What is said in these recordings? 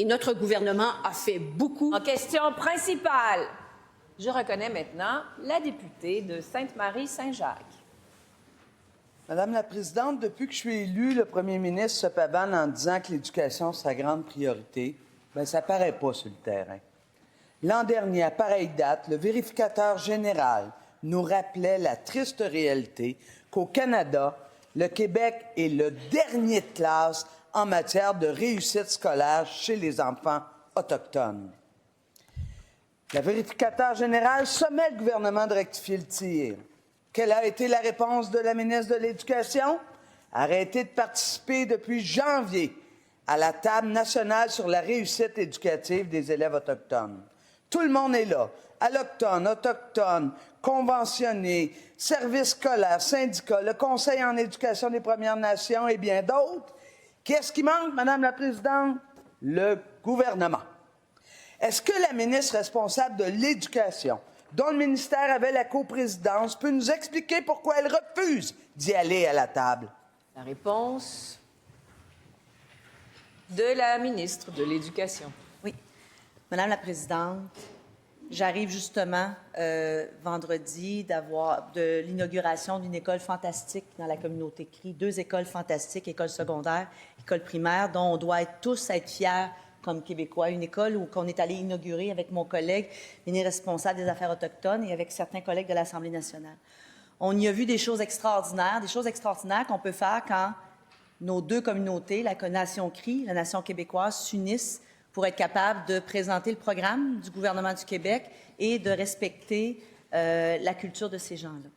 Et notre gouvernement a fait beaucoup. En question principale, je reconnais maintenant la députée de Sainte-Marie-Saint-Jacques. Madame la Présidente, depuis que je suis élue, le premier ministre se pavane en disant que l'éducation, c'est sa grande priorité. Bien, ça paraît pas sur le terrain. L'an dernier, à pareille date, le vérificateur général nous rappelait la triste réalité qu'au Canada, le Québec est le dernier de classe en matière de réussite scolaire chez les enfants autochtones. Le vérificateur général sommet le gouvernement de rectifier le tir. Quelle a été la réponse de la ministre de l'Éducation? Arrêter de participer depuis janvier à la table nationale sur la réussite éducative des élèves autochtones. Tout le monde est là. Allochtones, autochtones, conventionnés, services scolaires, syndicats, le Conseil en éducation des Premières Nations et bien d'autres. Qu'est-ce qui manque, Madame la Présidente? Le gouvernement. Est-ce que la ministre responsable de l'Éducation, dont le ministère avait la coprésidence, peut nous expliquer pourquoi elle refuse d'y aller à la table? La réponse de la ministre de l'Éducation. Oui. Madame la Présidente, j'arrive justement vendredi de l'inauguration d'une école fantastique dans la communauté CRI. 2 écoles fantastiques, école secondaire, école primaire, dont on doit tous être fiers comme Québécois. Une école qu'on est allé inaugurer avec mon collègue, ministre responsable des Affaires autochtones, et avec certains collègues de l'Assemblée nationale. On y a vu des choses extraordinaires qu'on peut faire quand nos 2 communautés, la nation CRI, la nation québécoise, s'unissent pour être capables de présenter le programme du gouvernement du Québec et de respecter la culture de ces gens-là.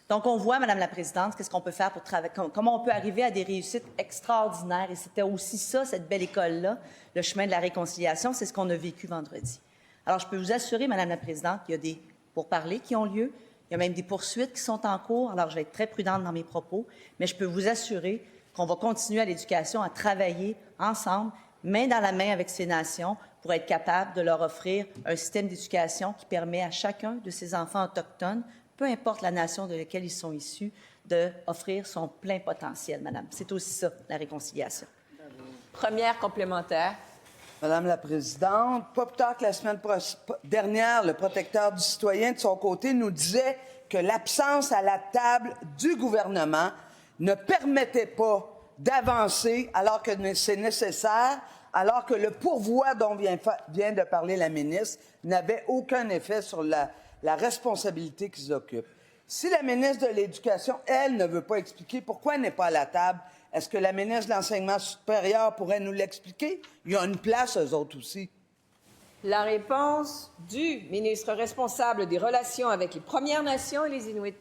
Donc, on voit, Madame la Présidente, qu'est-ce qu'on peut faire pour travailler, comment on peut arriver à des réussites extraordinaires. Et c'était aussi ça, cette belle école-là, le chemin de la réconciliation, c'est ce qu'on a vécu vendredi. Alors, je peux vous assurer, Madame la Présidente, qu'il y a des pourparlers qui ont lieu, il y a même des poursuites qui sont en cours. Alors, je vais être très prudente dans mes propos, mais je peux vous assurer qu'on va continuer à l'éducation à travailler ensemble, main dans la main avec ces nations, pour être capable de leur offrir un système d'éducation qui permet à chacun de ces enfants autochtones, peu importe la nation de laquelle ils sont issus, d'offrir son plein potentiel, Madame. C'est aussi ça, la réconciliation. Première complémentaire. Madame la Présidente, pas plus tard que la semaine dernière, le protecteur du citoyen, de son côté, nous disait que l'absence à la table du gouvernement ne permettait pas d'avancer alors que c'est nécessaire, alors que le pourvoi dont vient de parler la ministre n'avait aucun effet sur la responsabilité qu'ils occupent. Si la ministre de l'Éducation, elle, ne veut pas expliquer pourquoi elle n'est pas à la table, est-ce que la ministre de l'Enseignement supérieur pourrait nous l'expliquer? Il y a une place, eux autres aussi. La réponse du ministre responsable des Relations avec les Premières Nations et les Inuits.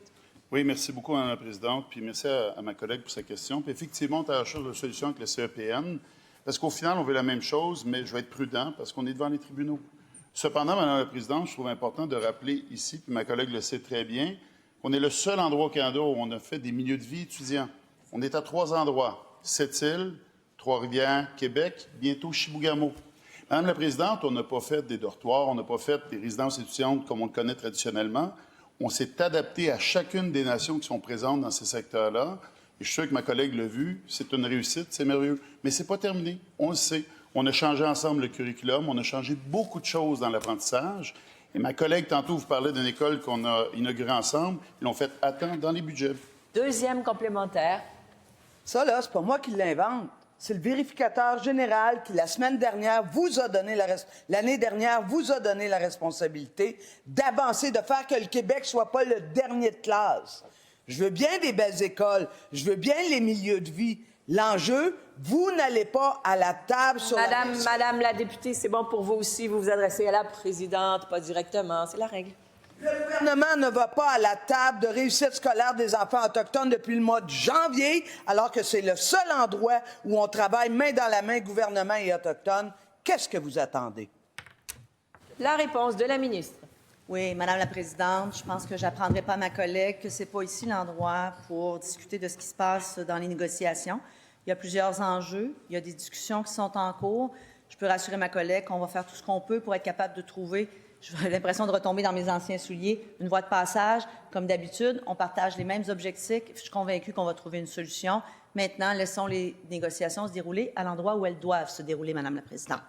Oui, merci beaucoup, Mme la Présidente, puis merci à ma collègue pour sa question. Puis effectivement, on cherche une solution avec le CEPN, parce qu'au final, on veut la même chose, mais je vais être prudent parce qu'on est devant les tribunaux. Cependant, Mme la Présidente, je trouve important de rappeler ici, puis ma collègue le sait très bien, qu'on est le seul endroit au Canada où on a fait des milieux de vie étudiants. On est à 3 endroits, Sept-Îles, Trois-Rivières, Québec, bientôt Chibougamau. Madame la Présidente, on n'a pas fait des dortoirs, on n'a pas fait des résidences étudiantes comme on le connaît traditionnellement. On s'est adapté à chacune des nations qui sont présentes dans ces secteurs-là. Et je suis sûr que ma collègue l'a vu, c'est une réussite, c'est merveilleux. Mais c'est pas terminé, on le sait. On a changé ensemble le curriculum, on a changé beaucoup de choses dans l'apprentissage. Et ma collègue, tantôt, vous parlait d'une école qu'on a inaugurée ensemble. Ils l'ont fait attendre dans les budgets. Deuxième complémentaire. Ça, là, c'est pas moi qui l'invente. C'est le vérificateur général qui, la semaine dernière, l'année dernière, vous a donné la responsabilité d'avancer, de faire que le Québec soit pas le dernier de classe. Je veux bien des belles écoles, je veux bien les milieux de vie. L'enjeu, vous n'allez pas à la table sur Madame la députée, c'est bon pour vous aussi. Vous vous adressez à la présidente, pas directement. C'est la règle. Le gouvernement ne va pas à la table de réussite scolaire des enfants autochtones depuis le mois de janvier, alors que c'est le seul endroit où on travaille main dans la main, gouvernement et autochtones. Qu'est-ce que vous attendez? La réponse de la ministre. Oui, Madame la Présidente, je pense que j'apprendrai pas à ma collègue que c'est pas ici l'endroit pour discuter de ce qui se passe dans les négociations. Il y a plusieurs enjeux, il y a des discussions qui sont en cours. Je peux rassurer ma collègue qu'on va faire tout ce qu'on peut pour être capable de trouver, j'ai l'impression de retomber dans mes anciens souliers, une voie de passage. Comme d'habitude, on partage les mêmes objectifs. Je suis convaincue qu'on va trouver une solution. Maintenant, laissons les négociations se dérouler à l'endroit où elles doivent se dérouler, Madame la Présidente.